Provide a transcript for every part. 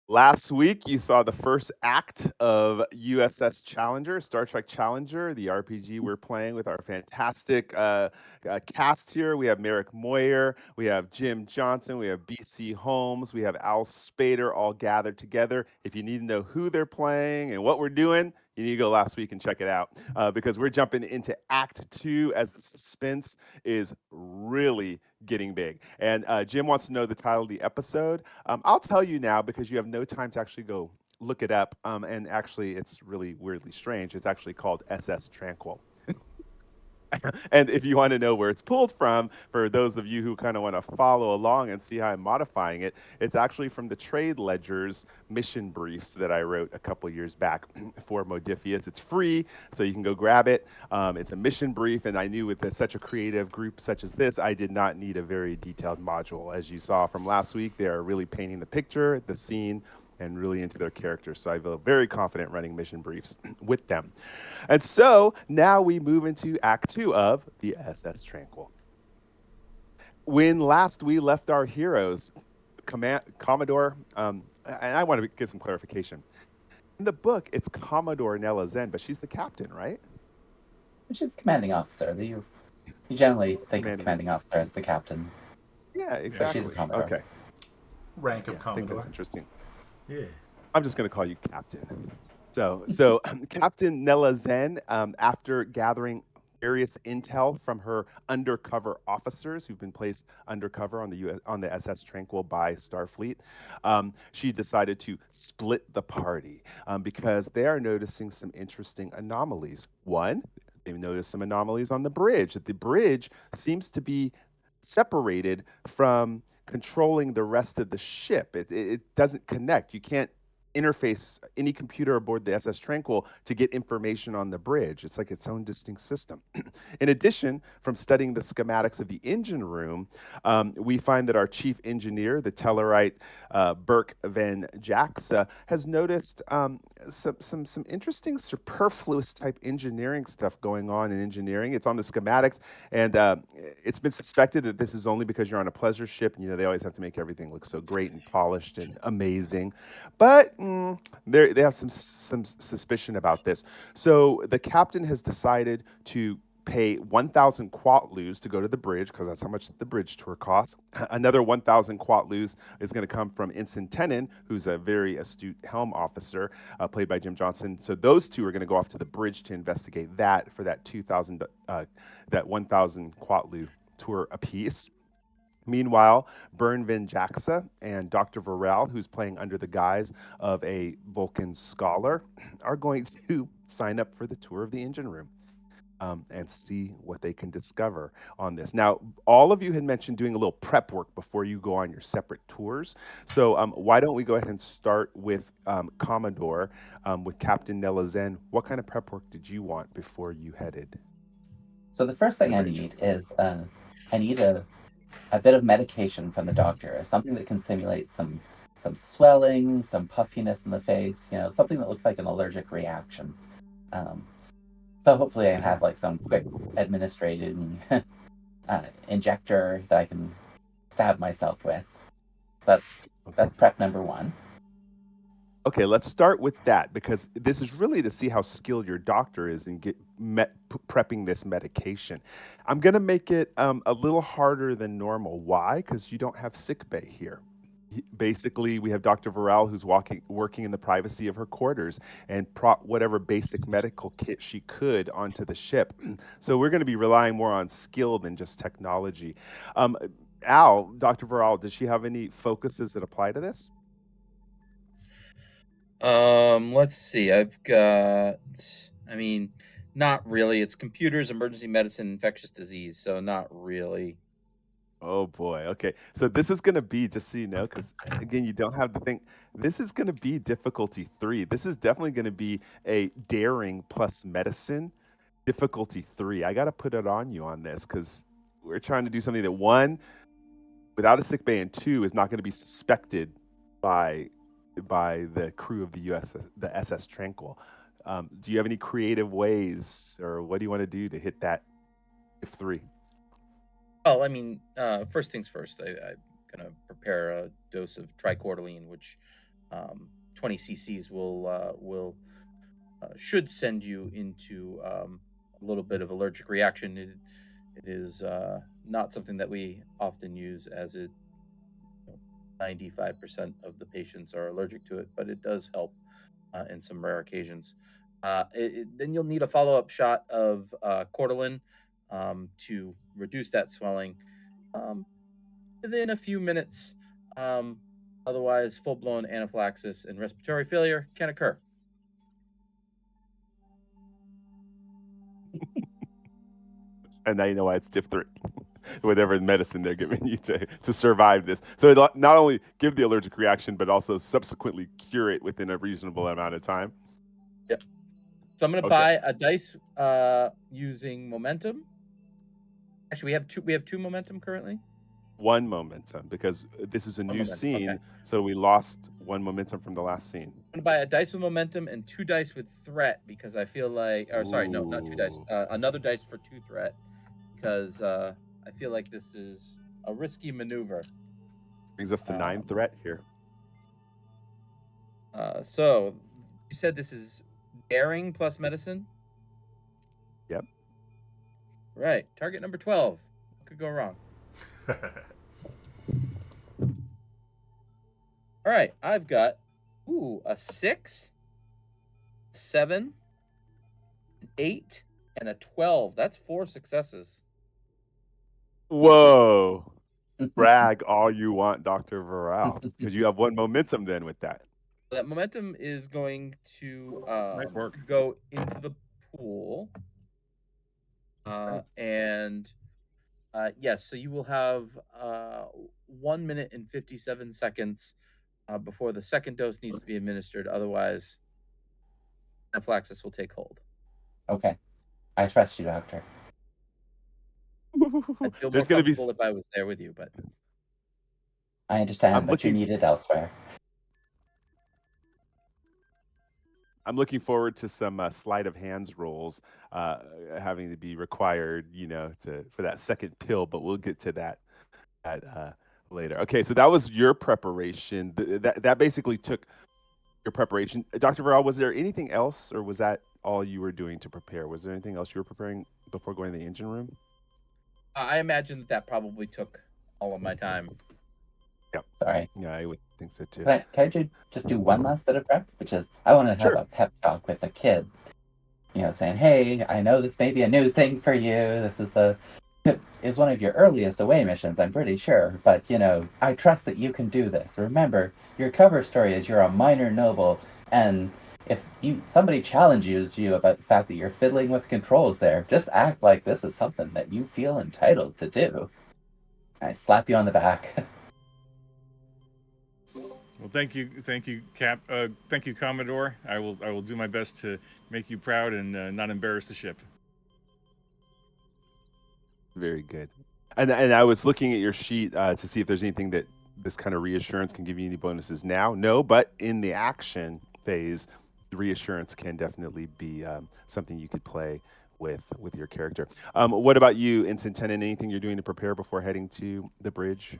Last week, you saw the first act of U.S.S. Challenger, Star Trek Challenger, the RPG we're playing with our fantastic cast here. We have Meric Moir, we have Jim Johnson, we have B.C. Holmes, we have Al Spader all gathered together. If you need to know who they're playing and what we're doing, you need to go last week and check it out because we're jumping into Act Two as the suspense is really getting big. And Jim wants to know the title of the episode. I'll tell you now because you have no time to actually go look it up. And actually, it's really weirdly strange. It's actually called SS Tranquil. And if you want to know where it's pulled from, for those of you who kind of want to follow along and see how I'm modifying it, it's actually from the trade ledger's mission briefs that I wrote a couple years back for Modiphius. It's free, so you can go grab it. It's a mission brief, and I knew with such a creative group such as this, I did not need a very detailed module. As you saw from last week, they are really painting the picture, the scene, and really into their characters. So I feel very confident running mission briefs with them. And so now we move into Act Two of the SS Tranquil. When last we left our heroes, Commodore, and I want to get some clarification. In the book, it's Commodore Nella Zen, but she's the captain, right? Which is commanding officer. You generally think of Commanding. commanding officer as the captain, Yeah, but she's a exactly. commodore. Okay. Rank Yeah, of I think that's Commodore. interesting. Yeah. I'm just going to call you Captain. So Captain Nella Zen, after gathering various intel from her undercover officers who've been placed undercover on the on the SS Tranquil by Starfleet, she decided to split the party because they are noticing some interesting anomalies. One, they've noticed some anomalies on the bridge. That the bridge seems to be separated from controlling the rest of the ship. It doesn't connect. You can't interface any computer aboard the SS Tranquil to get information on the bridge. It's like its own distinct system. In addition, from studying the schematics of the engine room, we find that our chief engineer, the Tellarite Burke Van Jaxa, has noticed some interesting superfluous type engineering stuff going on in engineering. It's on the schematics, and it's been suspected that this is only because you're on a pleasure ship, and they always have to make everything look so great and polished and amazing. But they have some suspicion about this. So the captain has decided to pay 1,000 quatlus to go to the bridge because that's how much the bridge tour costs. Another 1,000 quatlus is going to come from Ensign Tennant, who's a very astute helm officer, played by Jim Johnson. So those two are going to go off to the bridge to investigate that for that 2,000, that 1,000 quatlu tour apiece. Meanwhile, Bern Van Jaxa and Dr. Varel, who's playing under the guise of a Vulcan scholar, are going to sign up for the tour of the engine room and see what they can discover on this. Now, all of you had mentioned doing a little prep work before you go on your separate tours. So why don't we go ahead and start with Commodore, with Captain Nella Zen. What kind of prep work did you want before you headed? So the first thing I need is I need a bit of medication from the doctor, something that can simulate some swelling, some puffiness in the face, something that looks like an allergic reaction. So hopefully I have like some quick administrating injector that I can stab myself with. So that's prep number one. Okay, let's start with that because this is really to see how skilled your doctor is in prepping this medication. I'm going to make it a little harder than normal. Why? Because you don't have sick bay here. Basically, we have Dr. Varel who's working in the privacy of her quarters and whatever basic medical kit she could onto the ship. So we're going to be relying more on skill than just technology. Al, Dr. Varel, does she have any focuses that apply to this? Let's see. I've got, not really. It's computers, emergency medicine, infectious disease, so not really. Oh boy. Okay. So this is going to be, just so you know, because again, you don't have to think, this is going to be difficulty 3. This is definitely going to be a daring plus medicine difficulty 3. I got to put it on you on this because we're trying to do something that, one, without a sick bay, and two, is not going to be suspected by the crew of the SS Tranquil. Do you have any creative ways, or what do you want to do to hit that F3? Oh, first things first. I'm gonna prepare a dose of tricordeline, which 20 cc's will should send you into a little bit of allergic reaction. It is not something that we often use, as 95% of the patients are allergic to it, but it does help in some rare occasions. Then you'll need a follow-up shot of Cortolin to reduce that swelling within a few minutes. Otherwise, full-blown anaphylaxis and respiratory failure can occur. And now you know why it's diphtheria. Whatever medicine they're giving you to survive this. So it'll not only give the allergic reaction, but also subsequently cure it within a reasonable amount of time. Yep. So I'm going to buy a dice using momentum. Actually, we have two momentum currently. One momentum, because this is a new scene, okay. So we lost one momentum from the last scene. I'm going to buy a dice with momentum and 2 dice with threat, because I feel like, or sorry, no, not 2 dice. Another dice for 2 threat, because I feel like this is a risky maneuver. Brings us to 9 threat here. So you said this is daring plus medicine? Yep. Right. Target number 12. What could go wrong? All right. I've got a 6, 7, an 8, and a 12. That's 4 successes. Whoa. Brag all you want, Dr. Varel, because you have 1 momentum then with that. That momentum is going to Nice work. go into the pool. And yes, so you will have 1 minute and 57 seconds before the second dose needs to be administered. Otherwise, anaphylaxis will take hold. Okay. I trust you, Doctor. I'd feel more There's going to be comfortable if I was there with you, but I understand, but you need it elsewhere. I'm looking forward to some sleight of hands rolls having to be required, for that second pill, but we'll get to that later. Okay, so that was your preparation. That basically took your preparation. Dr. Varel, was there anything else, or was that all you were doing to prepare? Was there anything else you were preparing before going to the engine room? I imagine that probably took all of my time. Yep. Sorry. Yeah, I would think so too. Can I just do one last bit of prep? Which is, I want to have a pep talk with the kid. Saying, hey, I know this may be a new thing for you. This is one of your earliest away missions, I'm pretty sure. But, I trust that you can do this. Remember, your cover story is you're a minor noble, and if somebody challenges you about the fact that you're fiddling with controls there, just act like this is something that you feel entitled to do. I slap you on the back. Well, thank you, Cap. Thank you, Commodore. I will do my best to make you proud and not embarrass the ship. Very good. And I was looking at your sheet to see if there's anything that this kind of reassurance can give you any bonuses now. No, but in the action phase, reassurance can definitely be something you could play with your character. What about you, Ensign Tenant? Anything you're doing to prepare before heading to the bridge?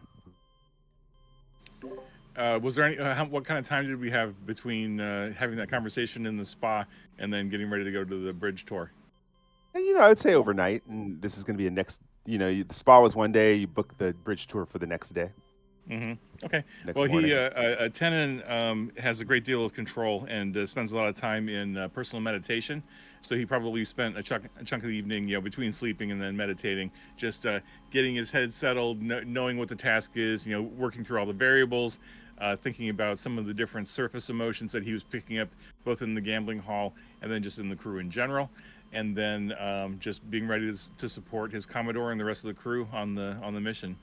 Was there any? What kind of time did we have between having that conversation in the spa and then getting ready to go to the bridge tour? I would say overnight, and this is going to be a next. The spa was one day. You book the bridge tour for the next day. Mm-hmm. Okay. Next well, morning. Tenon has a great deal of control and spends a lot of time in personal meditation. So he probably spent a chunk of the evening, between sleeping and then meditating, just getting his head settled, knowing what the task is, working through all the variables, thinking about some of the different surface emotions that he was picking up, both in the gambling hall and then just in the crew in general. And then just being ready to support his Commodore and the rest of the crew on the mission.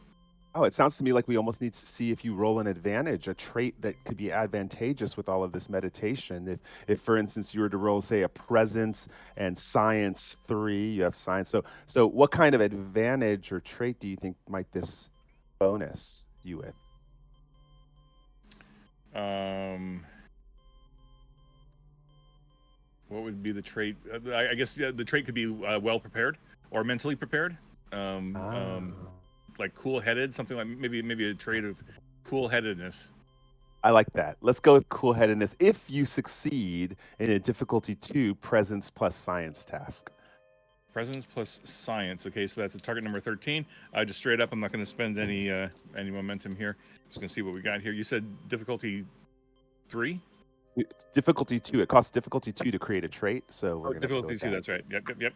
Oh, it sounds to me like we almost need to see if you roll an advantage, a trait that could be advantageous with all of this meditation. If for instance, you were to roll, say, a presence and science 3, you have science. So what kind of advantage or trait do you think might this bonus you with? What would be the trait? I guess the trait could be well prepared or mentally prepared. Like cool-headed, something like maybe a trait of cool-headedness. I like that. Let's go with cool-headedness. If you succeed in a difficulty 2 presence plus science task. Presence plus science. Okay, so that's a target number 13. Just straight up, I'm not going to spend any momentum here. Just going to see what we got here. You said difficulty 3? Difficulty 2. It costs difficulty 2 to create a trait, so we're going to difficulty 2. That's right. Yep.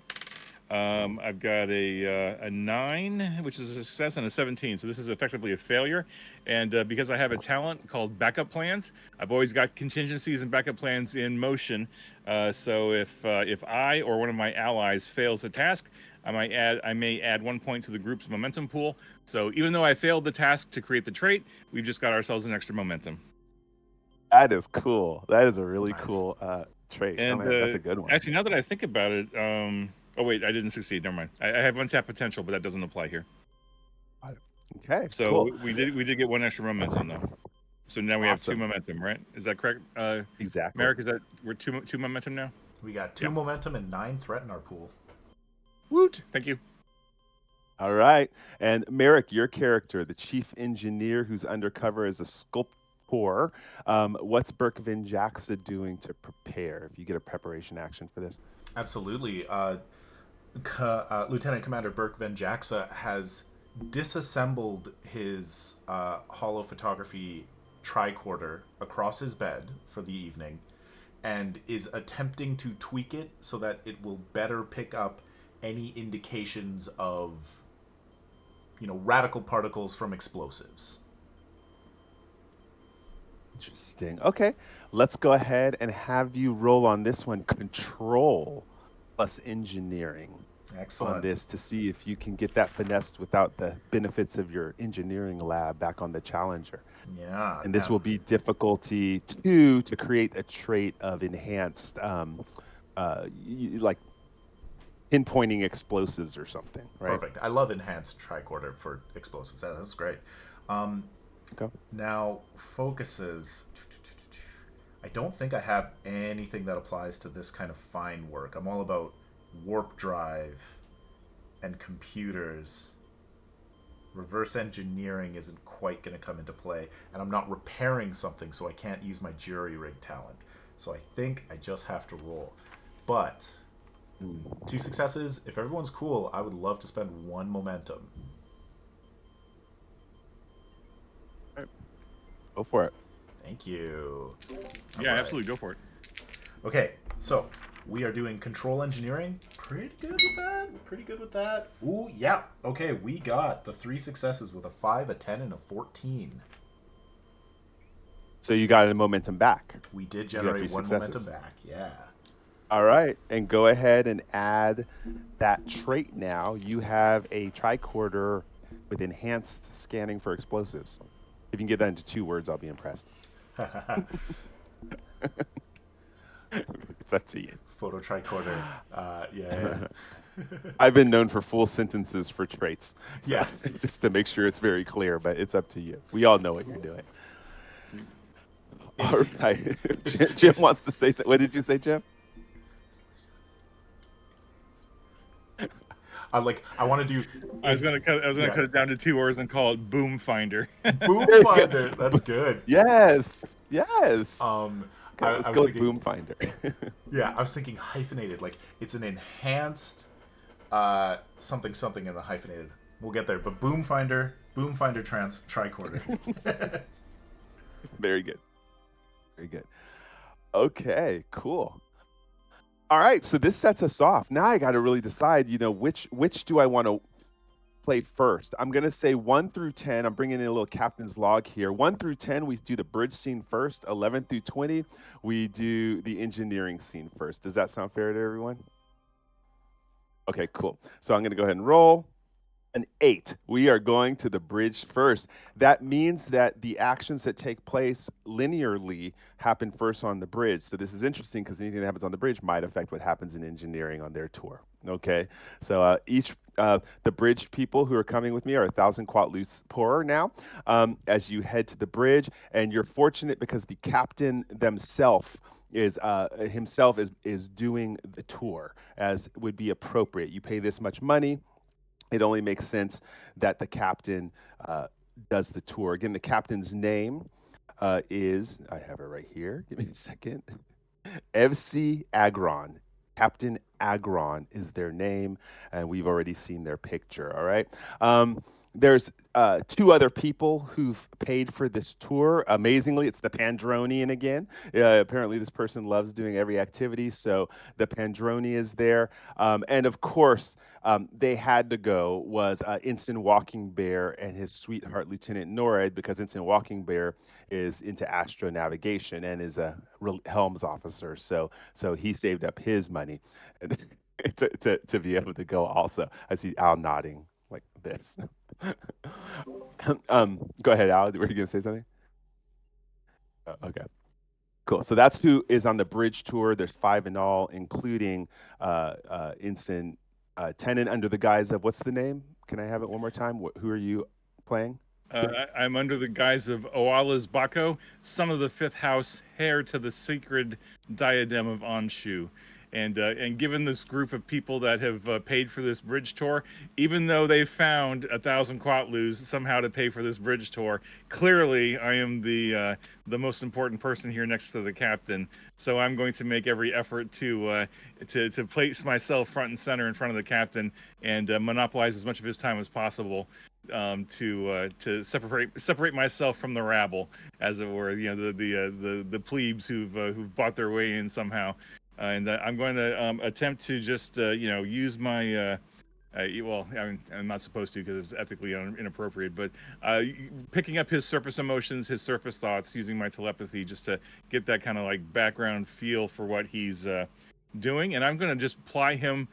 I've got a 9, which is a success, and a 17. So this is effectively a failure. And because I have a talent called backup plans, I've always got contingencies and backup plans in motion. So if I or one of my allies fails a task, I may add 1 point to the group's momentum pool. So even though I failed the task to create the trait, we've just got ourselves an extra momentum. That is cool. That is a really Nice. cool trait. And man, that's a good one. Actually, now that I think about it, oh wait, I didn't succeed. Never mind. I have untapped potential, but that doesn't apply here. Okay. So cool. we did get 1 extra momentum though. So now we have 2 Awesome. momentum, right? Is that correct? Exactly. Meric, is that we're two momentum now? We got 2 Yep. momentum and 9 threat in our pool. Woot! Thank you. All right. And Meric, your character, the chief engineer who's undercover as a sculptor, what's Berkvin Jaxa doing to prepare? If you get a preparation action for this. Absolutely. Lieutenant Commander Berkvin Jaxa has disassembled his hollow photography tricorder across his bed for the evening and is attempting to tweak it so that it will better pick up any indications of, radical particles from explosives. Interesting. Okay. Let's go ahead and have you roll on this one control plus engineering Excellent. on this to see if you can get that finessed without the benefits of your engineering lab back on the Challenger. Yeah. And this will be difficulty 2 to create a trait of enhanced, like pinpointing explosives or something, right? Perfect. I love enhanced tricorder for explosives. That's great. Okay. Now, focuses. I don't think I have anything that applies to this kind of fine work. I'm all about warp drive and computers. Reverse engineering isn't quite going to come into play, and I'm not repairing something, so I can't use my jury rig talent. So I think I just have to roll. But 2 successes. If everyone's cool, I would love to spend 1 momentum. Go for it. Thank you. Yeah, Alright. absolutely. Go for it. Okay, so we are doing control engineering. Pretty good with that. Ooh, yeah. Okay, we got the 3 successes with a 5, a 10, and a 14. So you got a momentum back. We did got generate 3 1 successes. momentum back. Yeah. All right. And go ahead and add that trait now. You have a tricorder with enhanced scanning for explosives. If you can get that into 2 words, I'll be impressed. It's up to you. Photo tricorder. Yeah. I've been known for full sentences for traits. So Yeah. just to make sure it's very clear, but it's up to you. We all know what you're doing. All right. Jim wants to say something. What did you say, Jim? I want to do I was gonna cut it down to 2 words and call it Boom Finder. Boom Finder. That's good. Yes. Okay, let's I go was with thinking, Boom Finder. Yeah, I was thinking hyphenated. Like it's an enhanced something in the hyphenated. We'll get there. But Boom Finder tricorder. Very good. Okay, cool. All right, so this sets us off. Now I got to really decide, which do I want to play first? I'm going to say 1 through 10. I'm bringing in a little captain's log here. 1 through 10, we do the bridge scene first. 11 through 20, we do the engineering scene first. Does that sound fair to everyone? Okay, cool. So I'm going to go ahead and roll. An 8. We are going to the bridge first. That means that the actions that take place linearly happen first on the bridge. So this is interesting because anything that happens on the bridge might affect what happens in engineering on their tour. Okay, so the bridge people who are coming with me are 1,000 quatlus poorer now. As you head to the bridge, and you're fortunate because the captain himself is doing the tour as would be appropriate. You pay this much money. It only makes sense that the captain does the tour. Again, the captain's name is, I have it right here. Give me a second. FC Agron. Captain Agron is their name, and we've already seen their picture. All right. There's two other people who've paid for this tour. Amazingly, it's the Pandronian again. Apparently, this person loves doing every activity, so the Pandroni is there. And of course, they had to go was Ensign Walking Bear and his sweetheart Lieutenant Norad, because Ensign Walking Bear is into astronavigation and is a Helms officer. So he saved up his money to be able to go also. I see Al nodding like this. Go ahead, Al. Were you going to say something? Okay. Cool. So that's who is on the bridge tour. There's 5 in all, including Ensign Tennant under the guise of, what's the name? Can I have it one more time? Who are you playing? I'm under the guise of Oala's Bako, son of the 5th house, heir to the sacred diadem of Anshu. And given this group of people that have paid for this bridge tour, even though they found 1,000 Quatlus somehow to pay for this bridge tour, clearly I am the most important person here next to the captain. So I'm going to make every effort to place myself front and center in front of the captain and monopolize as much of his time as possible. To separate myself from the rabble, as it were, the plebes who've bought their way in somehow, and I'm going to attempt to just use my well, I'm not supposed to because it's ethically inappropriate, but picking up his surface emotions, his surface thoughts, using my telepathy just to get that kind of like background feel for what he's doing, and I'm going to just ply him,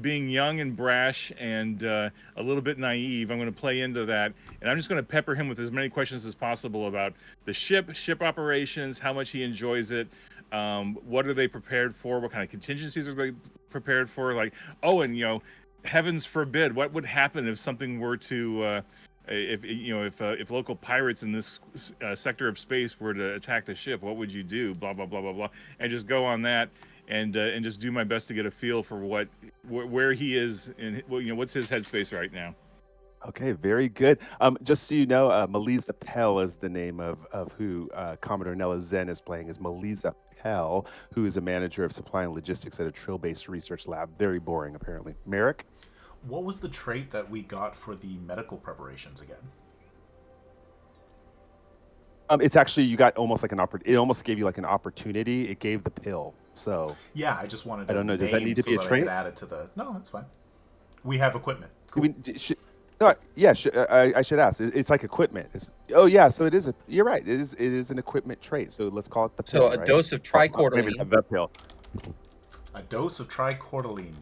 being young and brash and a little bit naive. I'm going to play into that, and I'm just going to pepper him with as many questions as possible about the ship operations, how much he enjoys it, what are they prepared for, what kind of contingencies are they prepared for, like, oh, and heavens forbid, what would happen if something were to if local pirates in this sector of space were to attack the ship, what would you do? Blah blah blah blah blah, and just go on that, and just do my best to get a feel for where he is and what's his headspace right now. Okay, very good. Just so you know, Melisa Pell is the name of who Commodore Nella Zen is playing, is Melisa Pell, who is a manager of supply and logistics at a Trill-based research lab. Very boring, apparently. Meric? What was the trait that we got for the medical preparations again? It's actually, you got almost like it almost gave you like an opportunity. It gave the pill. So yeah, I just wanted to I don't know. Does that need to be a trait? Add it to the... No, that's fine. We have equipment. Cool. I should ask. It's like equipment. So it is you're right. It is an equipment trait. So let's call it the pill. So a dose of tricorderline. Maybe the pill. A dose of tricorderline.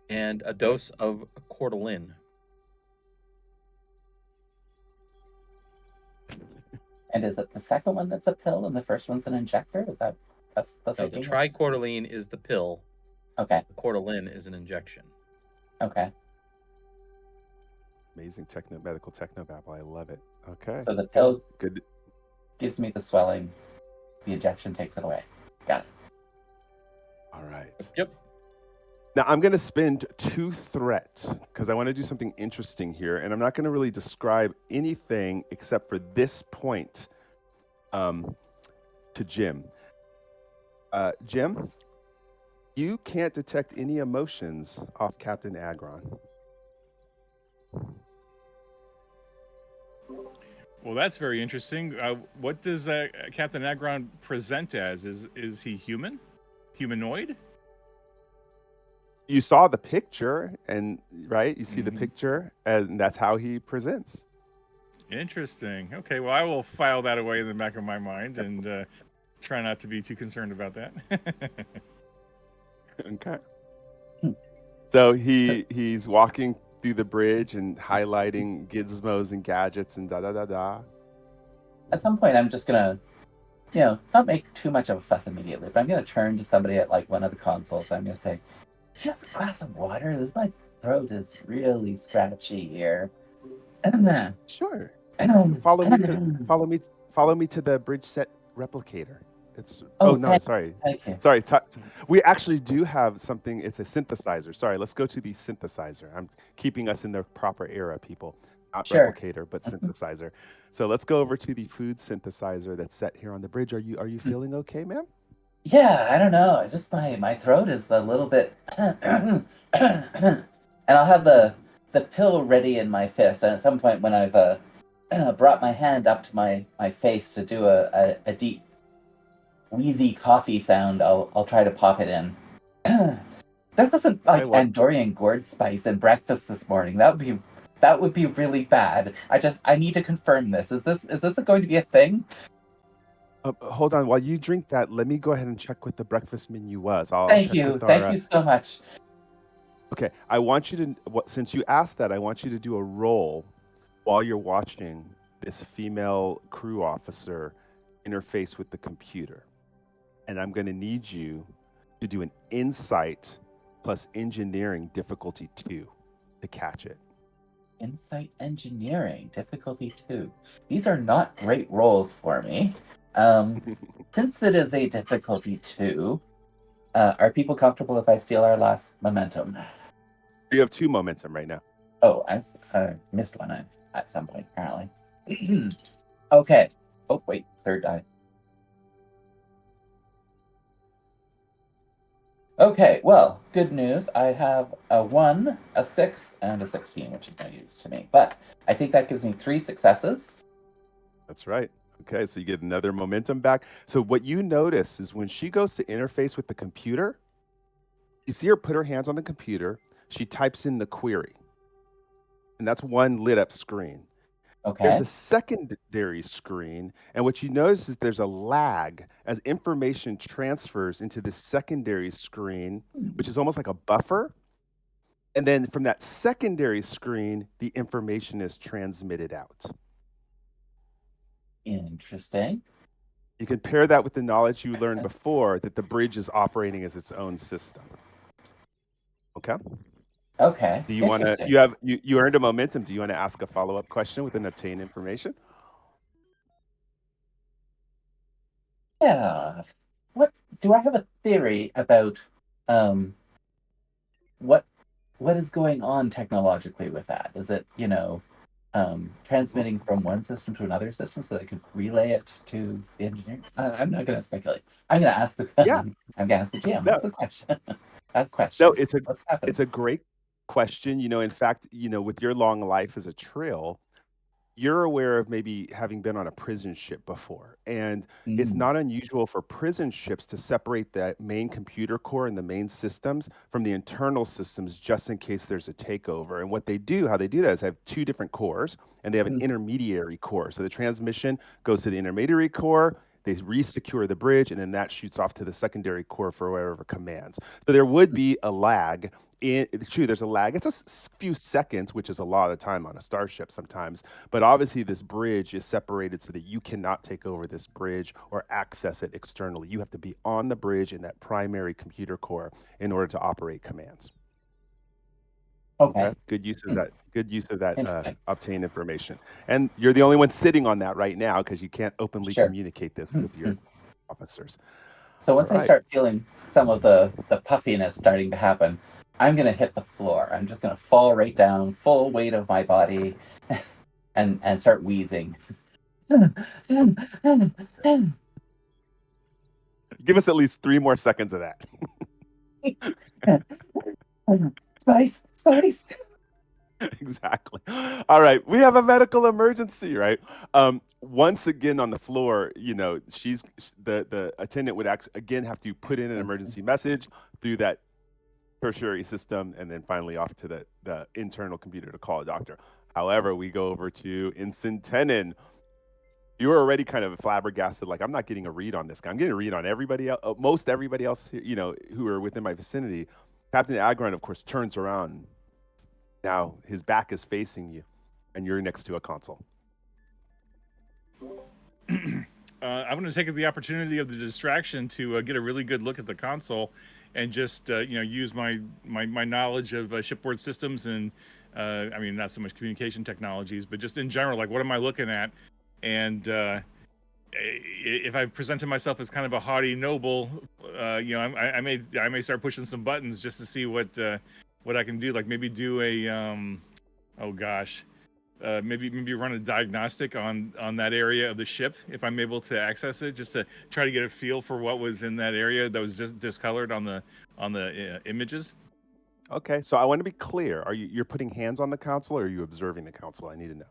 And a dose of cordyline. And is it the second one that's a pill and the first one's an injector? That's the No, the tricorderline is the pill. Okay. The cordyline is an injection. Okay. Amazing medical technobabble. I love it. Okay. So the pill good gives me the swelling. The injection takes it away. Got it. All right. Yep. Now I'm going to spend 2 threat because I want to do something interesting here, and I'm not going to really describe anything except for this point to Jim. Jim, you can't detect any emotions off Captain Agron. Well, that's very interesting. What does Captain Agron present as? Is he human? Humanoid? You saw the picture, and right, you see the picture, and that's how he presents. Interesting. Okay, well, I will file that away in the back of my mind and try not to be too concerned about that. Okay. So he's walking through the bridge and highlighting gizmos and gadgets and da-da-da-da. At some point, I'm just going to, not make too much of a fuss immediately, but I'm going to turn to somebody at like one of the consoles. I'm going to say, "Do you have a glass of water? My throat is really scratchy here." Sure. Follow me to the bridge set replicator. Sorry. Thank you. Sorry. We actually do have something. It's a synthesizer. Sorry. Let's go to the synthesizer. I'm keeping us in the proper era, people. not Sure. replicator, but synthesizer. So let's go over to the food synthesizer that's set here on the bridge. Are you feeling okay, ma'am? Yeah, I don't know. It's just my throat is a little bit, and I'll have the pill ready in my fist. And at some point, when I've brought my hand up to my face to do a deep wheezy coffee sound, I'll try to pop it in. There wasn't like Andorian gourd spice in breakfast this morning. That would be really bad. I need to confirm this. Is this going to be a thing? Hold on. While you drink that, let me go ahead and check what the breakfast menu was. Thank you. Thank you so much. Okay, I want you to, since you asked that, I want you to do a roll while you're watching this female crew officer interface with the computer. And I'm going to need you to do an insight plus engineering difficulty 2 to catch it. Insight engineering difficulty 2. These are not great rolls for me. Since it is a difficulty 2, are people comfortable if I steal our last momentum? You have 2 momentum right now. Oh, I missed one at some point, apparently. Okay. Oh, wait, third die. Okay, well, good news. I have a 1, a 6, and a 16, which is no use to me. But I think that gives me 3 successes. That's right. Okay, so you get another momentum back. So what you notice is when she goes to interface with the computer, you see her put her hands on the computer, she types in the query. And that's one lit up screen. Okay. There's a secondary screen, and what you notice is there's a lag as information transfers into the secondary screen, which is almost like a buffer. And then from that secondary screen, the information is transmitted out. Interesting. You can pair that with the knowledge you learned before that the bridge is operating as its own system. Okay? Okay. Do you want to, you earned a momentum. Do you want to ask a follow-up question with an obtained information? Yeah. What do I have a theory about what is going on technologically with that? Is it, transmitting from one system to another system so they could relay it to the engineer? I'm not going to speculate. I'm going to ask the I'm going to ask the GM. What's the question? No, What's a great question. In fact, with your long life as a Trill, you're aware of maybe having been on a prison ship before. And it's not unusual for prison ships to separate that main computer core and the main systems from the internal systems just in case there's a takeover. And how they do that is have 2 different cores, and they have an intermediary core. So the transmission goes to the intermediary core, they re-secure the bridge, and then that shoots off to the secondary core for whatever commands. So there would be a lag. It's true, there's a lag. It's a few seconds, which is a lot of time on a starship sometimes. But obviously, this bridge is separated so that you cannot take over this bridge or access it externally. You have to be on the bridge in that primary computer core in order to operate commands. Okay. Good use of that. Good use of that obtained information. And you're the only one sitting on that right now because you can't openly communicate this with your officers. So once I start feeling some of the puffiness starting to happen, I'm going to hit the floor. I'm just going to fall right down, full weight of my body, and start wheezing. Give us at least 3 more seconds of that. Spice. Exactly. All right. We have a medical emergency, right? Once again on the floor, she's the attendant would again have to put in an emergency message through that tertiary system and then finally off to the internal computer to call a doctor. However, we go over to Ensign Tenon. You were already kind of flabbergasted, like, I'm not getting a read on this guy. I'm getting a read on everybody else, most everybody else, who are within my vicinity. Captain Agron, of course, turns around. Now his back is facing you, and you're next to a console. I'm going to take the opportunity of the distraction to get a really good look at the console, and just use my knowledge of shipboard systems and not so much communication technologies, but just in general, like, what am I looking at? And if I presented myself as kind of a haughty noble, I may start pushing some buttons just to see what I can do. Like maybe do a maybe run a diagnostic on that area of the ship if I'm able to access it, just to try to get a feel for what was in that area that was just discolored on the images. Okay, so I want to be clear. You're putting hands on the console, or are you observing the console? I need to know.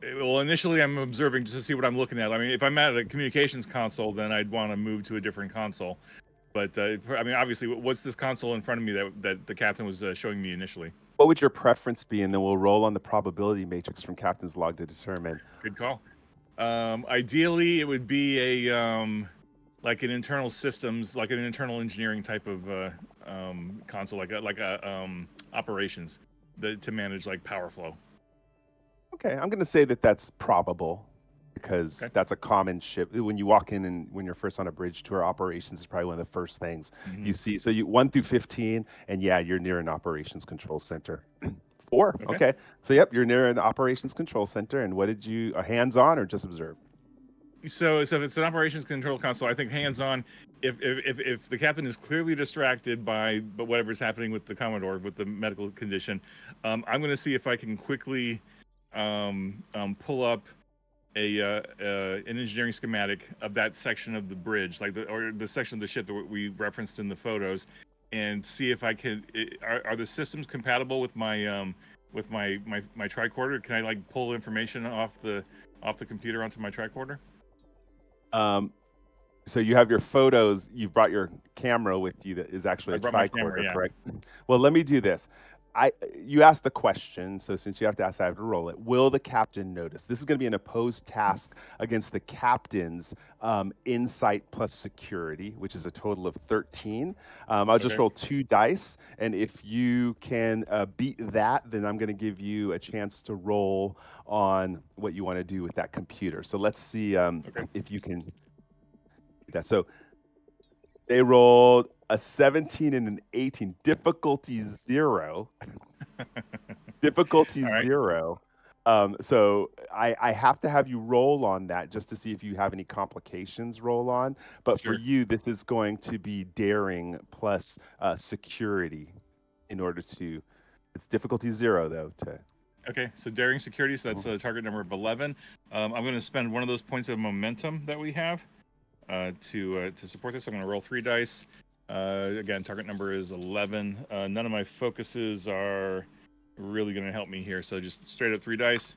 Well, initially I'm observing just to see what I'm looking at. I mean, if I'm at a communications console, then I'd want to move to a different console. But I mean, obviously, what's this console in front of me that the captain was showing me initially? What would your preference be? And then we'll roll on the probability matrix from Captain's log to determine. Good call. Ideally, it would be a like an internal systems, like an internal engineering type of console, like a operations to manage like power flow. Okay, I'm going to say that that's probable because Okay. that's a common ship. When you walk in and when you're first on a bridge tour, operations is probably one of the first things you see. So you 1 through 15, and yeah, you're near an operations control center. 4, okay. So yep, you're near an operations control center. And what did you hands-on or just observe? So if it's an operations control console, I think hands-on. If the captain is clearly distracted by whatever's happening with the Commodore with the medical condition, I'm going to see if I can quickly pull up an engineering schematic of that section of the bridge, like the section of the ship that we referenced in the photos, and see if I can. Are the systems compatible with my tricorder? Can I like pull information off the computer onto my tricorder? So you have your photos. You've brought your camera with you that is actually a tricorder, correct? Well, let me do this. You asked the question, so since you have to ask, I have to roll it. Will the captain notice? This is going to be an opposed task against the captain's insight plus security, which is a total of 13. I'll just roll 2 dice, and if you can beat that, then I'm going to give you a chance to roll on what you want to do with that computer. So let's see if you can. That. So they rolled a 17 and an 18. Difficulty 0. Difficulty 0. So I have to have you roll on that just to see if you have any complications roll on. But for you, this is going to be daring plus security in order to. It's difficulty 0 though. Okay, so daring security. So that's target number 11. I'm going to spend one of those points of momentum that we have. To support this, I'm going to roll 3 dice. Again, target number is 11. None of my focuses are really going to help me here, so just straight up 3 dice.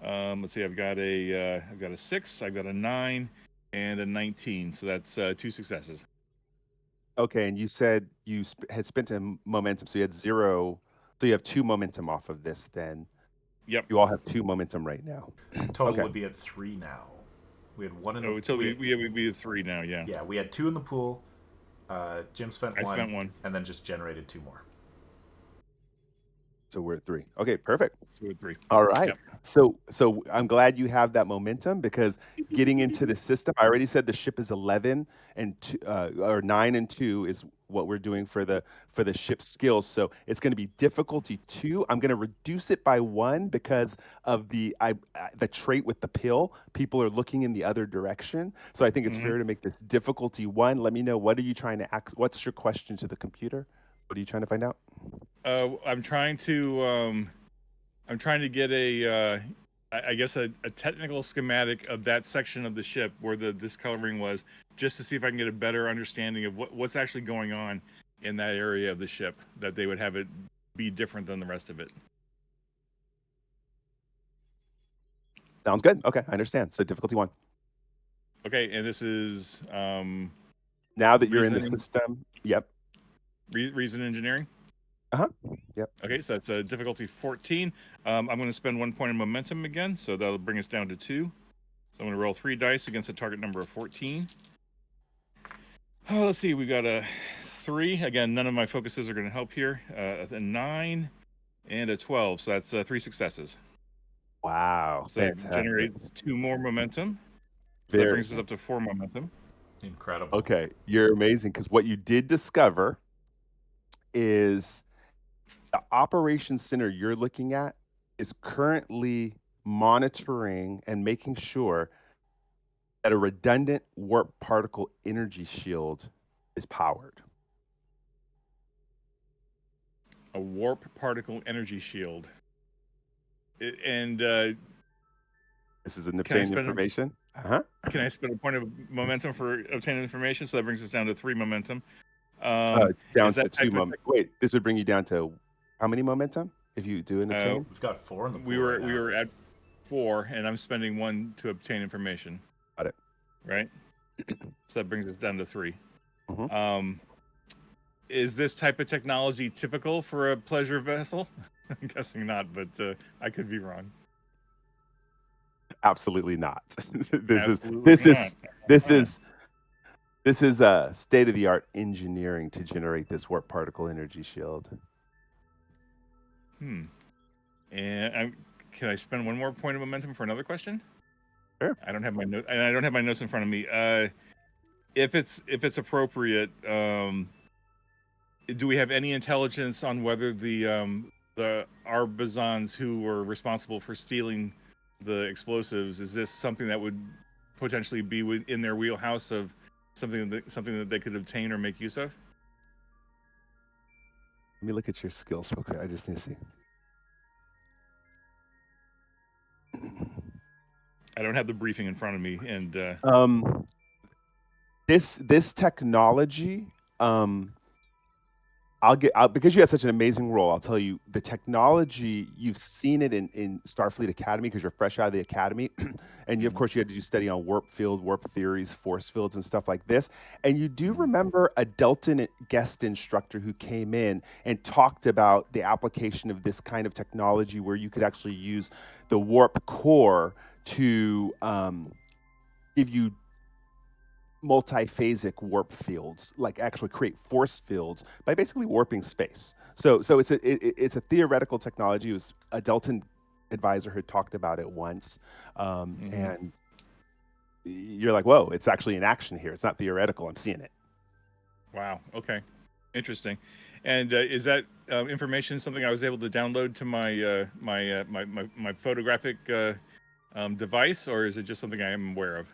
Let's see, I've got a 6, I've got a 9, and a 19. So that's 2 successes. Okay, and you said you had spent a momentum, so you had 0. So you have 2 momentum off of this. Then. Yep. You all have 2 momentum right now. Total would be at 3 now. We had 1 in the pool. We'd be at 3 now, yeah. Yeah, we had 2 in the pool. Jim spent 1. I spent 1. And then just generated 2 more. So we're at 3. Okay, perfect. So we're at 3. All right. Yep. So I'm glad you have that momentum because getting into the system, I already said the ship is 11 and 2, or 9 and 2 is what we're doing for the ship skills. So it's going to be difficulty 2. I'm going to reduce it by 1 because of the trait with the pill. People are looking in the other direction. So I think it's fair to make this difficulty 1. Let me know, what are you trying to ask? What's your question to the computer? What are you trying to find out? I'm trying to get I guess a technical schematic of that section of the ship where the discoloring was, just to see if I can get a better understanding of what's actually going on in that area of the ship, that they would have it be different than the rest of it. Sounds good. Okay, I understand. So difficulty 1. Okay, and this is now that you're in the system. Yep. Reason engineering. Yep. Okay, so that's a difficulty 14. I'm going to spend 1 point of momentum again, so that'll bring us down to 2. So I'm going to roll 3 dice against a target number of 14. Oh, let's see, we got a 3. Again, none of my focuses are going to help here. A 9 and a 12, so that's 3 successes. Wow. So that generates 2 more momentum. So that brings us up to 4 momentum. Incredible. Okay, you're amazing, because what you did discover is the operations center you're looking at is currently monitoring and making sure that a redundant warp particle energy shield is powered. A warp particle energy shield. And This is an Can I obtained spend a- information. Uh-huh. can I spend a point of momentum for obtaining information? So that brings us down to 3 momentum. Down Is to that 2 type of momentum. Wait, this would bring you down to how many momentum if you do an obtain? We've got 4 in the pool we were right we now. were at 4, and I'm spending 1 to obtain information. Got it. Right. So that brings us down to 3. Mhm. Is this type of technology typical for a pleasure vessel? I'm guessing not, but I could be wrong. Absolutely not. this Absolutely is not. this is state-of-the-art engineering to generate this warp particle energy shield. And can I spend 1 more point of momentum for another question? Sure. I don't have my note, and I don't have my notes in front of me. If it's appropriate, do we have any intelligence on whether the Arbazons who were responsible for stealing the explosives, is this something that would potentially be within their wheelhouse of something that they could obtain or make use of? Let me look at your skills real quick. I just need to see. I don't have the briefing in front of me, and This technology, because you had such an amazing role, I'll tell you the technology, you've seen it in Starfleet Academy because you're fresh out of the academy. And you, of course, you had to do study on warp field, warp theories, force fields, and stuff like this. And you do remember a Delton guest instructor who came in and talked about the application of this kind of technology where you could actually use the warp core to give you multiphasic warp fields, like actually create force fields by basically warping space. So it's a theoretical technology. It was a Delton advisor who talked about it once, and you're like, whoa, it's actually in action here. It's not theoretical. I'm seeing it. Wow. Okay. Interesting. And is that information something I was able to download to my my photographic device, or is it just something I am aware of?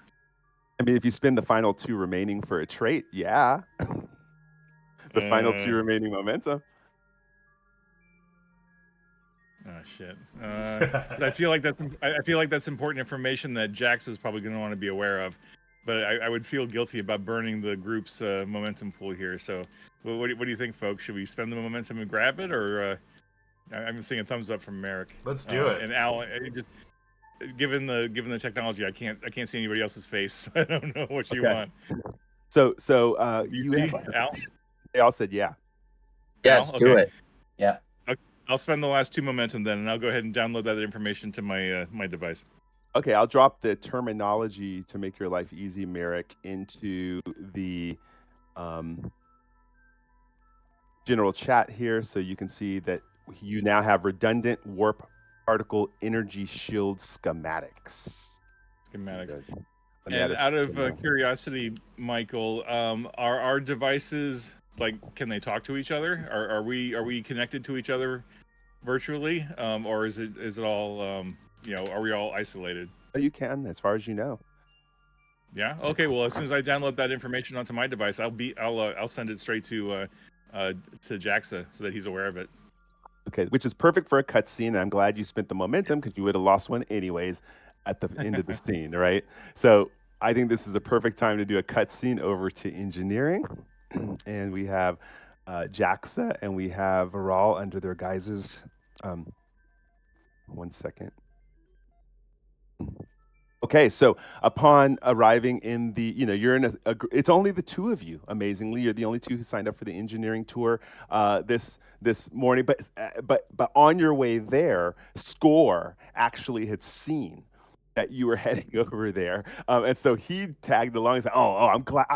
I mean, if you spend the final 2 remaining for a trait, yeah. The final 2 remaining momentum. Oh shit! I feel like that's important information that Jax is probably going to want to be aware of, but I would feel guilty about burning the group's momentum pool here. So, what do you think, folks? Should we spend the momentum and grab it, or I'm seeing a thumbs up from Meric. Let's do it. And Al, just given the technology, I can't see anybody else's face. I don't know what you want. So you think, Al? They all said yeah. Yes, Al? do Okay. it. Yeah. I'll spend the last 2 momentum then, and I'll go ahead and download that information to my my device. Okay, I'll drop the terminology to make your life easy, Meric, into the general chat here, so you can see that you now have redundant warp particle energy shield schematics. And out of curiosity, Michael, are our devices, like, can they talk to each other? Are we connected to each other virtually, or is it all are we all isolated? You can, as far as you know. Yeah. Okay. Well, as soon as I download that information onto my device, I'll send it straight to Jaxa so that he's aware of it. Okay, which is perfect for a cutscene, and I'm glad you spent the momentum because you would have lost one anyways at the end of the scene, right? So I think this is a perfect time to do a cutscene over to engineering, and we have Jaxa and we have Viral under their guises. 1 second. Okay, so upon arriving in the, you're in it's only the 2 of you. Amazingly, you're the only 2 who signed up for the engineering tour this morning. But on your way there, Score actually had seen that you were heading over there, and so he tagged along and said, "Oh, I'm glad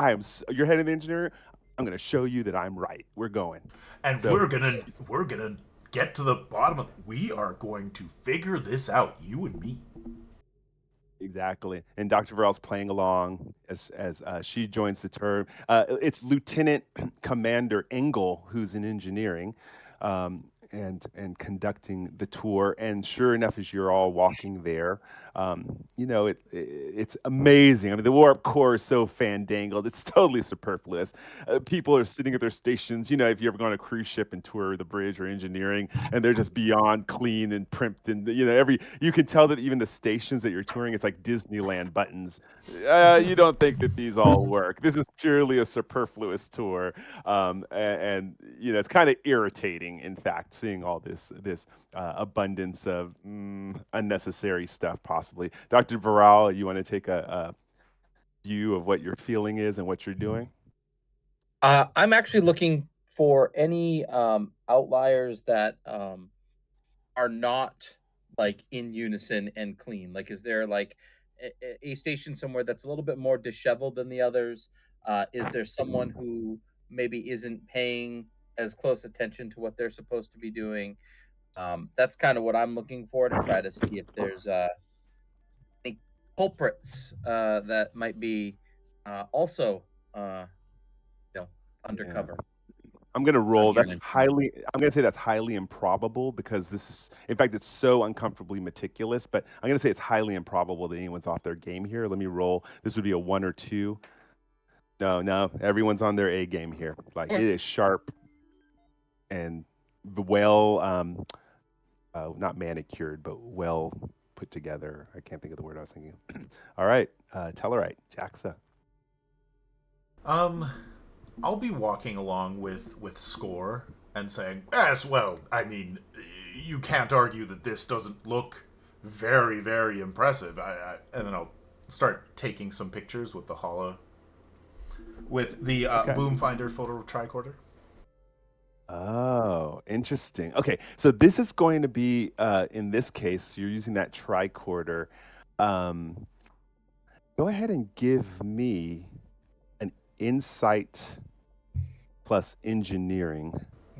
you're heading to the engineering. I'm going to show you that I'm right. We're going, and so, we're gonna get to the bottom of. We are going to figure this out, you and me." Exactly. And Dr. Varel's playing along as she joins the term. It's Lieutenant Commander Engel, who's in engineering. and conducting the tour. And sure enough, as you're all walking there, it's amazing. I mean, the warp core is so fandangled; it's totally superfluous. People are sitting at their stations. If you ever go on a cruise ship and tour the bridge or engineering, and they're just beyond clean and primped, and you can tell that even the stations that you're touring, it's like Disneyland buttons. You don't think that these all work. This is purely a superfluous tour, and it's kind of irritating, in fact, seeing all this abundance of unnecessary stuff. Possibly, Dr. Varral, you want to take a view of what your feeling is and what you're doing? I'm actually looking for any outliers that are not like in unison and clean. Like, is there like a station somewhere that's a little bit more disheveled than the others? Is there someone who maybe isn't paying as close attention to what they're supposed to be doing? That's kind of what I'm looking for to try to see if there's any culprits that might be also undercover. I'm going to roll. Here in Infinity. I'm going to say that's highly improbable, because this is, in fact, it's so uncomfortably meticulous, but I'm going to say it's highly improbable that anyone's off their game here. Let me roll. This would be a 1 or 2. No, everyone's on their A game here. Like, it is sharp and well, not manicured, but well put together. I can't think of the word I was thinking. All right, Tellarite, Jaxa. I'll be walking along with Score and saying, yes, well, I mean, you can't argue that this doesn't look very, very impressive. And then I'll start taking some pictures with the boom finder photo tricorder. Oh, interesting. Okay, so this is going to be, in this case, you're using that tricorder. Go ahead and give me an insight plus engineering.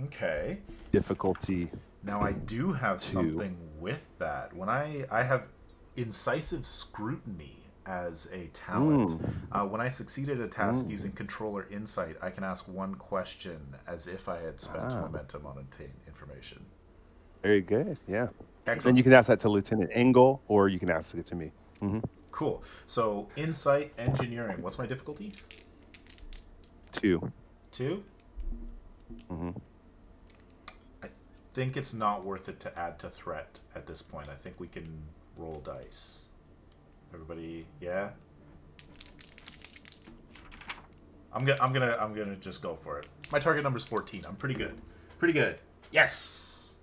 Okay. Difficulty. Now I do have 2. something with that. When I have incisive scrutiny as a talent. When I succeeded a task using controller insight, I can ask one question as if I had spent momentum on obtained information. Very good. Yeah. Excellent. And you can ask that to Lieutenant Engel, or you can ask it to me. Cool. So insight engineering. What's my difficulty? 2. 2? I think it's not worth it to add to threat at this point. I think we can roll dice. Everybody, yeah? I'm gonna just go for it. My target number's 14. I'm pretty good. Pretty good. Yes.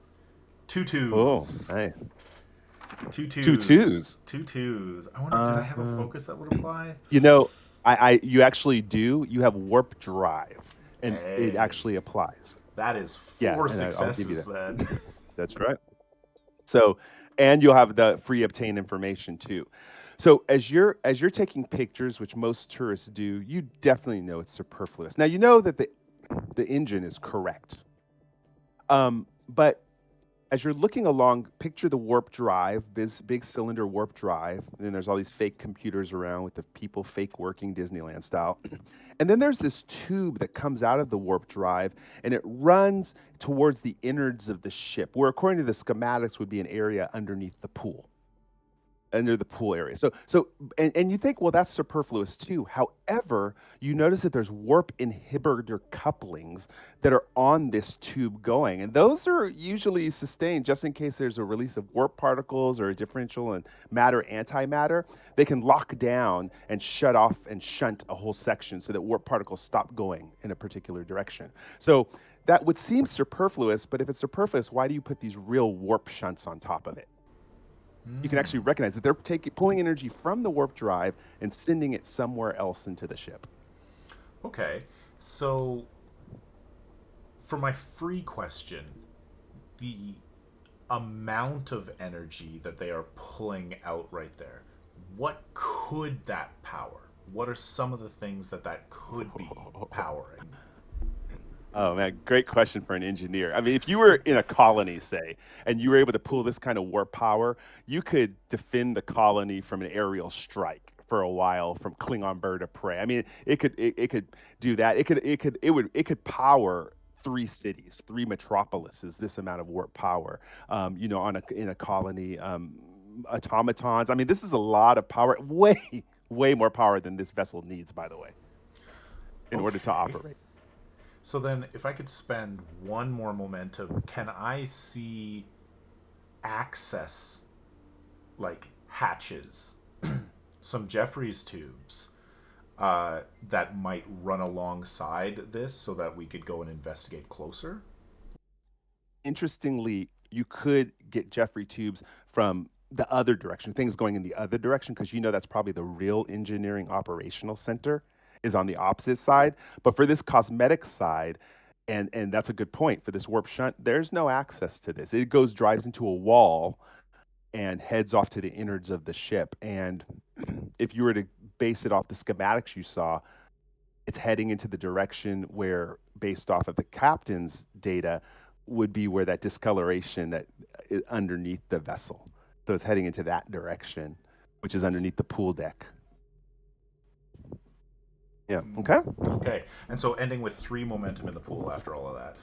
2 2s. Oh, nice. 2 2s. 2 2s. 2 2s. I wonder, did I have a focus that would apply? You actually do. You have warp drive, and it actually applies. That is 4 successes. I'll give you that. Then. That's right. So, and you'll have the free obtain information too. So as you're taking pictures, which most tourists do, you definitely know it's superfluous. Now you know that the engine is correct, but as you're looking along, picture the warp drive, this big cylinder warp drive, and then there's all these fake computers around with the people fake working Disneyland style. And then there's this tube that comes out of the warp drive, and it runs towards the innards of the ship, where according to the schematics would be an area underneath the pool. Under the pool area. And you think, well, that's superfluous too. However, you notice that there's warp inhibitor couplings that are on this tube going. And those are usually sustained just in case there's a release of warp particles or a differential in matter-antimatter. They can lock down and shut off and shunt a whole section so that warp particles stop going in a particular direction. So that would seem superfluous, but if it's superfluous, why do you put these real warp shunts on top of it? You can actually recognize that they're pulling energy from the warp drive and sending it somewhere else into the ship. Okay, so for my free question, the amount of energy that they are pulling out right there, what could that power? What are some of the things that could be powering? Oh man, great question for an engineer. I mean, if you were in a colony, say, and you were able to pull this kind of warp power, you could defend the colony from an aerial strike for a while from Klingon bird of prey. I mean, it could do that. It could power 3 cities, 3 metropolises, this amount of warp power. In a colony, automatons. I mean, this is a lot of power. Way more power than this vessel needs, by the way, in order to operate. So then, if I could spend one more momentum, can I see access, like hatches, some Jeffries tubes that might run alongside this so that we could go and investigate closer? Interestingly, you could get Jeffrey tubes from the other direction, things going in the other direction, because that's probably the real engineering operational center is on the opposite side. But for this cosmetic side, and that's a good point, for this warp shunt, there's no access to this. It drives into a wall and heads off to the innards of the ship. And if you were to base it off the schematics you saw, it's heading into the direction where, based off of the captain's data, would be where that discoloration that is underneath the vessel. So it's heading into that direction, which is underneath the pool deck. Yeah. Okay. Okay. And so ending with 3 momentum in the pool after all of that.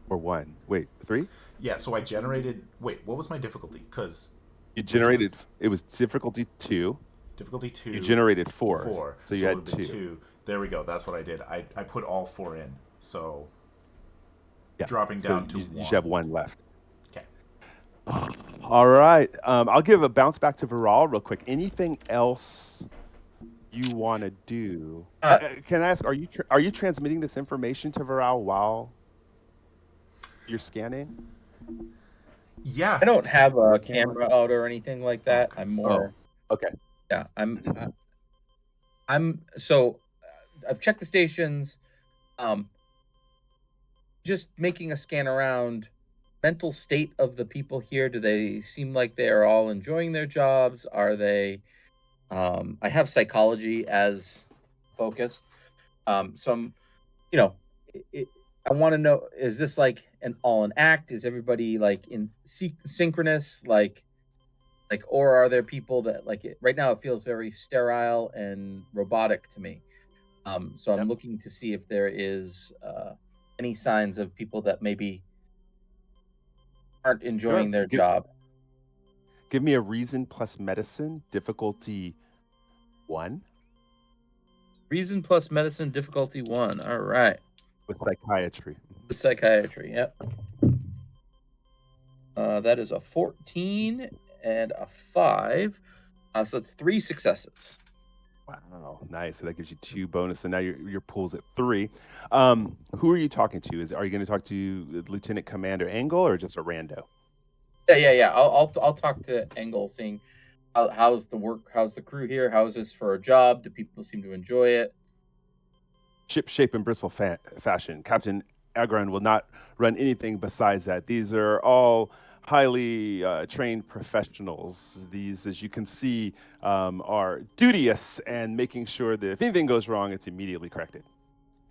Or 1. Wait, 3? Yeah, so I generated... Wait, what was my difficulty? Because... You generated... It was difficulty 2. Difficulty 2. You generated 4. 4. So you it had would've been 2. 2. There we go. That's what I did. I put all 4 in. So... Yeah. Dropping down to 1. You should have 1 left. Okay. All right. I'll give a bounce back to Viral real quick. Anything else you want to do? Can I ask, are you transmitting this information to Viral while you're scanning? Yeah. I don't have a camera out or anything like that. I'm more. Oh, okay. Yeah, I'm so I've checked the stations. Just making a scan around. Mental state of the people here. Do they seem like they are all enjoying their jobs? Are they? I have psychology as focus. So I'm, I want to know: is this like an act? Is everybody like in synchronous? Like, or are there people that like it? Right now, it feels very sterile and robotic to me. So I'm looking to see if there is any signs of people that maybe aren't enjoying their job. Give me a reason plus medicine, difficulty 1. Reason plus medicine, difficulty 1. All right. With psychiatry. With psychiatry, yep. That is a 14 and a 5. So it's 3 successes. Wow, nice. So that gives you 2 bonus. So now your pool's at 3. Who are you talking to? Are you going to talk to Lieutenant Commander Engel or just a rando? Yeah. I'll talk to Engel, seeing how's the work, how's the crew here, how is this for a job? Do people seem to enjoy it? Ship shape and bristle fashion. Captain Agron will not run anything besides that. These are all highly trained professionals. These, as you can see, are duteous and making sure that if anything goes wrong, it's immediately corrected.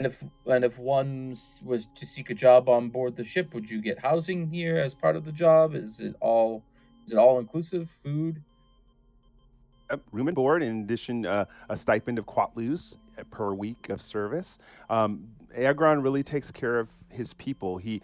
And if one was to seek a job on board the ship, would you get housing here as part of the job? Is it all inclusive? Food? Room and board, in addition, a stipend of quatlus per week of service. Agron really takes care of his people. He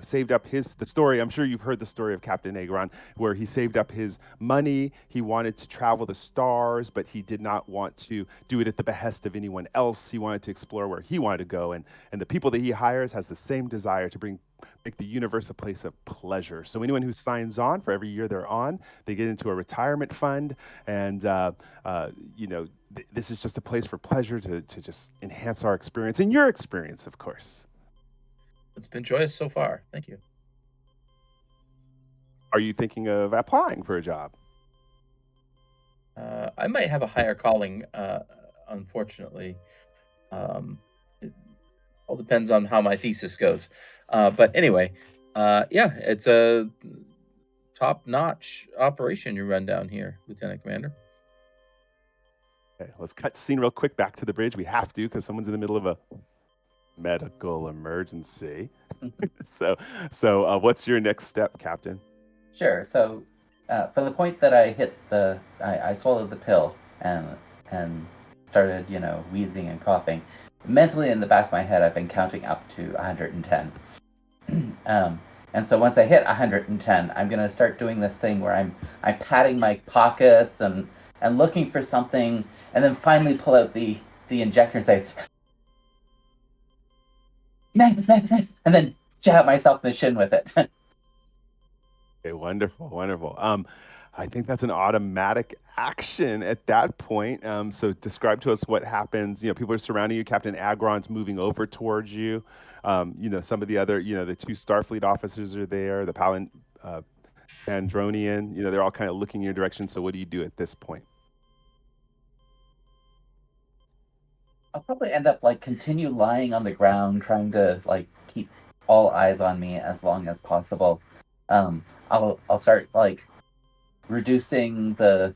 saved up the story. I'm sure you've heard the story of Captain Agron, where he saved up his money. He wanted to travel the stars, but he did not want to do it at the behest of anyone else. He wanted to explore where he wanted to go, and the people that he hires has the same desire to make the universe a place of pleasure. So anyone who signs on, for every year they're on, they get into a retirement fund, and this is just a place for pleasure to just enhance our experience and your experience, of course. It's been joyous so far. Thank you. Are you thinking of applying for a job? I might have a higher calling, unfortunately. It all depends on how my thesis goes. But anyway, it's a top-notch operation you run down here, Lieutenant Commander. Okay, let's cut scene real quick back to the bridge. We have to, because someone's in the middle of a medical emergency. So what's your next step, Captain? Sure. So from the point that I hit I swallowed the pill and started, wheezing and coughing. mentally in the back of my head, I've been counting up to 110. And so once I hit 110, I'm gonna start doing this thing where I'm patting my pockets and looking for something, and then finally pull out the injector and say, "Magnus," and then jab myself in the shin with it. Okay, wonderful, wonderful. I think that's an automatic action at that point. So describe to us what happens. People are surrounding you. Captain Agron's moving over towards you. Some of the other, the two Starfleet officers are there. The Pandronian, they're all kind of looking in your direction. So what do you do at this point? I'll probably end up continue lying on the ground, trying to keep all eyes on me as long as possible. I'll start reducing the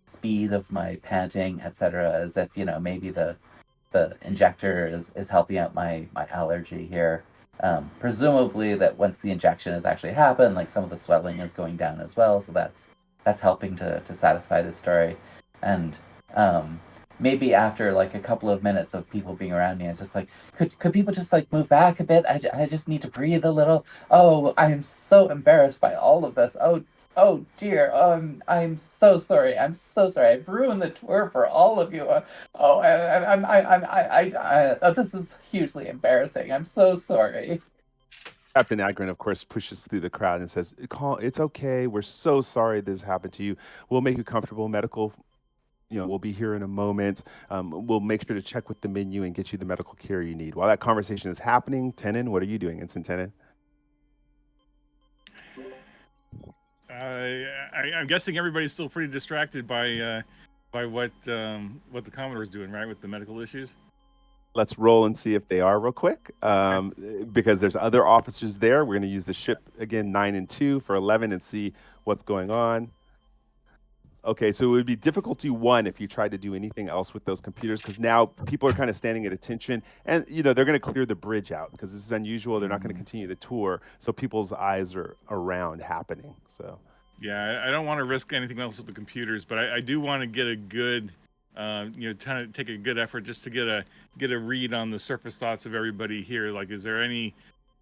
speed of my panting, etc., as if maybe the injector is helping out my allergy here. Presumably that once the injection has actually happened, some of the swelling is going down as well, so that's helping to satisfy the story. And maybe after a couple of minutes of people being around me, it's just could people just move back a bit? I just need to breathe a little. Oh, I am so embarrassed by all of this. Oh dear. I'm so sorry. I'm so sorry. I've ruined the tour for all of you. This is hugely embarrassing. I'm so sorry. Captain Agron, of course, pushes through the crowd and says, "It's okay. We're so sorry this happened to you. We'll make you comfortable. Medical, we'll be here in a moment. We'll make sure to check with the menu and get you the medical care you need." While that conversation is happening, Tenon, what are you doing, Ensign Tenon? I'm guessing everybody's still pretty distracted by what the Commodore's doing, right, with the medical issues. Let's roll and see if they are real quick, because there's other officers there. We're going to use the ship again, 9 and 2 for 11, and see what's going on. Okay, so it would be difficulty 1 if you tried to do anything else with those computers, because now people are kind of standing at attention, and they're going to clear the bridge out because this is unusual. They're not going to continue the tour, so people's eyes are around happening. So yeah, I don't want to risk anything else with the computers, but I do want to get a good, trying to take a good effort just to get a read on the surface thoughts of everybody here. Is there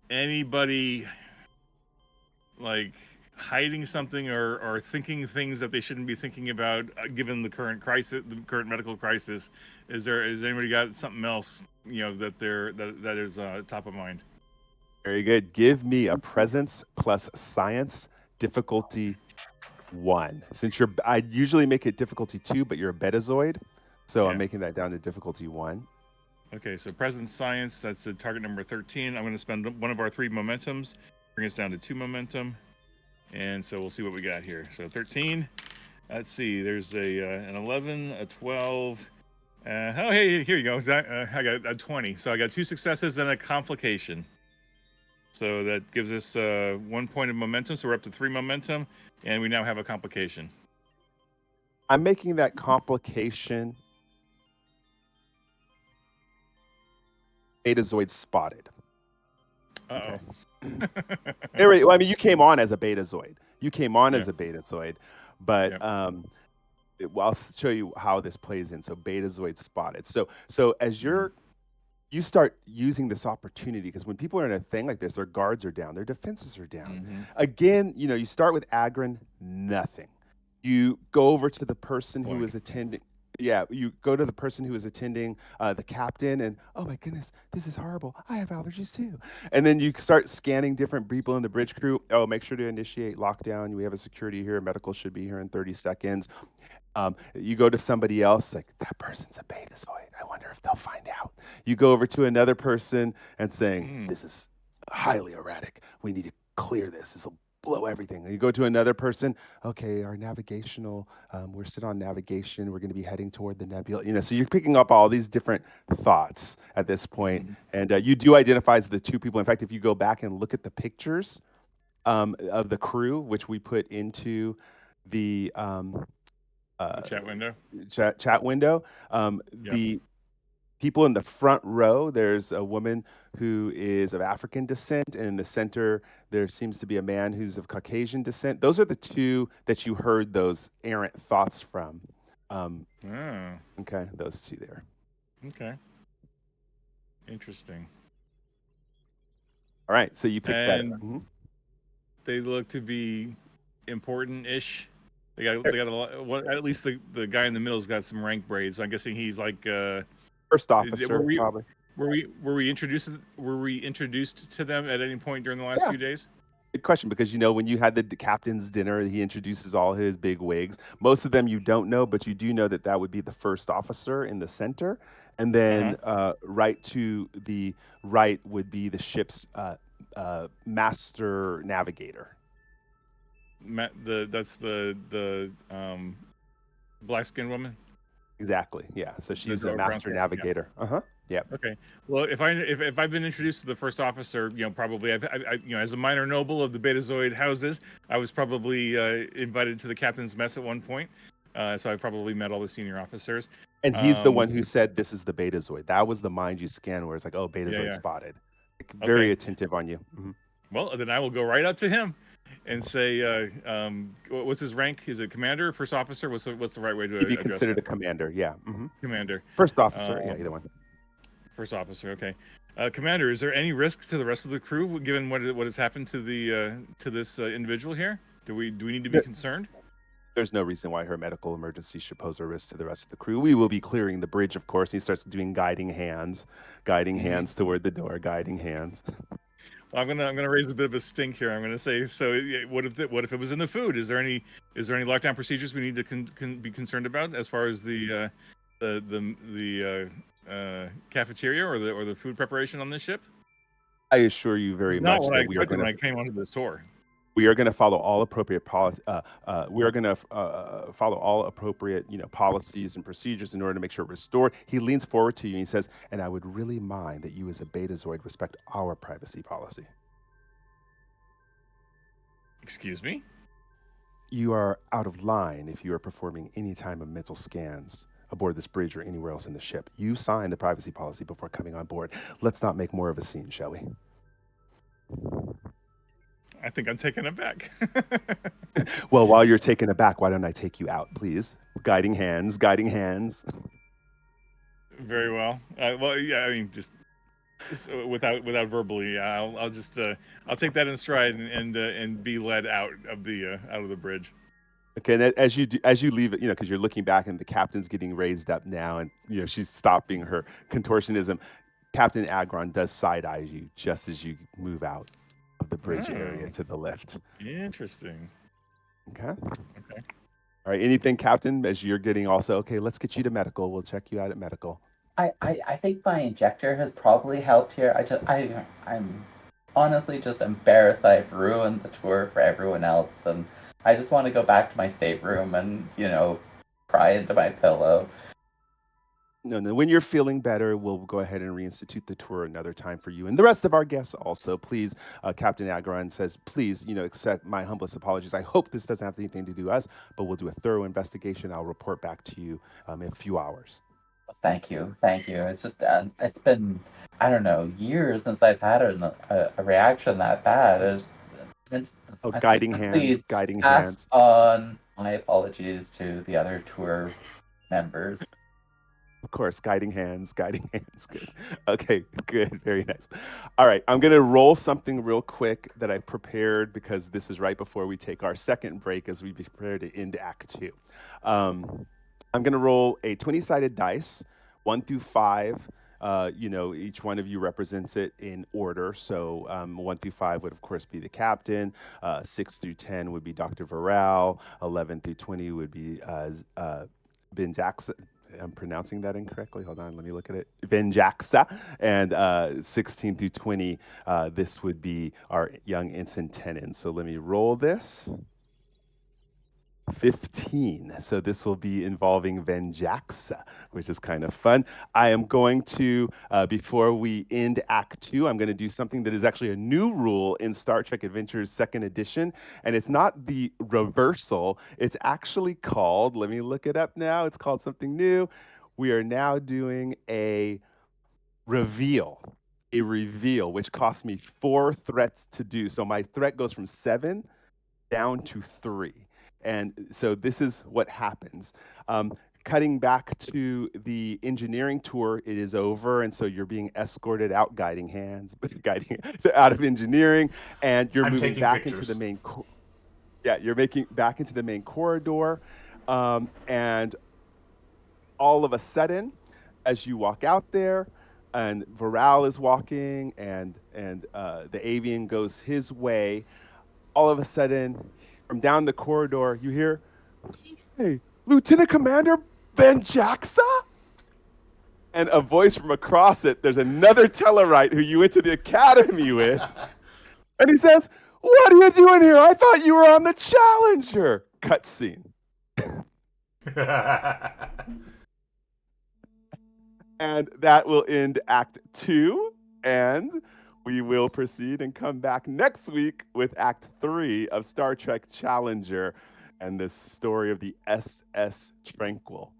anybody hiding something or thinking things that they shouldn't be thinking about, given the current crisis, the current medical crisis? Has anybody got something else that is top of mind? very good. Give me a presence plus science difficulty 1. Since I usually make it difficulty 2, but you're a betazoid, so yeah. I'm making that down to difficulty 1. Okay, so presence science, that's the target number 13. I'm going to spend one of our 3 momentums, bring us down to 2 momentum. And so we'll see what we got here. So 13. Let's see. There's an 11, a 12. Hey, here you go. I got a 20. So I got 2 successes and a complication. So that gives us 1 point of momentum. So we're up to 3 momentum, and we now have a complication. I'm making that complication Betazoid spotted. Uh-oh. Okay. Well, I mean, you came on as a Betazoid. As a Betazoid, but I'll show you how this plays in. So Betazoid spotted. So as you start using this opportunity, because when people are in a thing like this, their guards are down, their defenses are down. Again, you start with Agron, nothing. You go over to the person who is attending. Yeah, you go to the person who is attending, the captain, and oh my goodness, this is horrible. I have allergies too. And then you start scanning different people in the bridge crew. Oh, make sure to initiate lockdown. We have a security here. Medical should be here in 30 seconds. You go to somebody else, that person's a Betazoid. I wonder if they'll find out. You go over to another person and saying, this is highly erratic. We need to clear this. This will blow everything. You go to another person. Okay, our navigational, we're sitting on navigation. We're going to be heading toward the nebula. So you're picking up all these different thoughts at this point. And you do identify as the 2 people. In fact, if you go back and look at the pictures of the crew, which we put into the chat window. Chat window. The people in the front row, there's a woman who is of African descent, and in the center, there seems to be a man who's of Caucasian descent. Those are the 2 that you heard those errant thoughts from. Okay, those 2 there. Okay. Interesting. All right, so you pick that. And Mhm. they look to be important-ish. They got Sure. they got a lot. What at least the guy in the middle's got some rank braids. So I'm guessing he's like. First Were officer, we probably. were we introduced to them at any point during the last Yeah. few days? Good question, because when you had the captain's dinner, he introduces all his big wigs. Most of them you don't know, but you do know that that would be the first officer in the center, and then right to the right would be the ship's master navigator. That's the black skinned woman. Exactly. Yeah. So she's a Brown master skin, yeah. navigator. Yeah. Okay. Well, if I've been introduced to the first officer, probably as a minor noble of the Betazoid houses, I was probably invited to the captain's mess at one point. So I probably met all the senior officers. And he's the one who said, "This is the Betazoid." That was the mind you scan, where it's like, "Oh, Betazoid spotted." Like, very attentive on you. Mm-hmm. Well, then I will go right up to him and say, "What's his rank? Is it commander, first officer? What's the right way to He'd be address considered him? a commander. Yeah. Mm-hmm. Commander. First officer. Yeah, either one. First officer. Okay. Commander, is there any risks to the rest of the crew given what has happened to the to this individual here? Do we need to be concerned? There's no reason why her medical emergency should pose a risk to the rest of the crew. We will be clearing the bridge, of course. He starts doing guiding hands toward the door, guiding hands. Well, I'm gonna raise a bit of a stink here. I'm gonna say, so what if it was in the food? Is there any lockdown procedures we need to be concerned about as far as the cafeteria or the food preparation on this ship? I assure you very Not much what I that we are expected going when I came onto the tour. We are going to follow all appropriate we are going to follow all appropriate policies and procedures in order to make sure restored. He leans forward to you and he says, "And I would really mind that you as a Betazoid respect our privacy policy." Excuse me? You are out of line if you are performing any type of mental scans aboard this bridge or anywhere else in the ship. You signed the privacy policy before coming on board. Let's not make more of a scene, shall we? I think I'm taken aback. Well, while you're taken aback, why don't I take you out, please? Guiding hands, guiding hands. Very well. Well, yeah. I mean, just without verbally, I'll just I'll take that in stride and be led out of the bridge. Okay, and as you leave it, because you're looking back and the captain's getting raised up now, and she's stopping her contortionism. Captain Agron does side eye you just as you move out of the bridge area to the left. Interesting. Okay. All right. Anything, Captain? As you're getting also, okay, let's get you to medical. We'll check you out at medical. I think my injector has probably helped here. I'm honestly just embarrassed that I've ruined the tour for everyone else, and I just want to go back to my stateroom and cry into my pillow. No. When you're feeling better, we'll go ahead and reinstitute the tour another time for you. And the rest of our guests also, please, Captain Agron says, please, accept my humblest apologies. I hope this doesn't have anything to do with us, but we'll do a thorough investigation. I'll report back to you in a few hours. Thank you. It's just, it's been, I don't know, years since I've had a reaction that bad. Guiding hands, guiding hands. On my apologies to the other tour members. Of course, guiding hands. Good. Okay, good. Very nice. All right, I'm going to roll something real quick that I prepared because this is right before we take our second break as we prepare to end Act 2. I'm going to roll a 20-sided dice, 1 through 5. Each one of you represents it in order. So 1 through 5 would, of course, be the captain. 6 through 10 would be Dr. Varel. 11 through 20 would be Ben Jackson. I'm pronouncing that incorrectly. Hold on, let me look at it. Ben Jacksa. And 16 through 20, this would be our young ensign Tenon. So let me roll this. 15. So this will be involving Venjaxa, which is kind of fun. I am going to, before we end Act 2, I'm going to do something that is actually a new rule in Star Trek Adventures 2nd edition. And it's not the reversal. It's actually called, let me look it up now. It's called something new. We are now doing a reveal, which cost me 4 threats to do. So my threat goes from 7 down to 3. And so this is what happens. Cutting back to the engineering tour, it is over, and so you're being escorted out, guiding hands, out of engineering, and you're I'm moving taking back into the pictures. main. You're making back into the main corridor, and all of a sudden, as you walk out there, and Viral is walking, and the avian goes his way. All of a sudden, from down the corridor, you hear, "Hey, Lieutenant Commander Ben Jaxa?" And a voice from across it, there's another Tellarite who you went to the academy with. And he says, "What are you doing here? I thought you were on the Challenger." Cutscene. And that will end Act 2. And we will proceed and come back next week with Act 3 of Star Trek Challenger and the story of the U.S.S. Tranquil.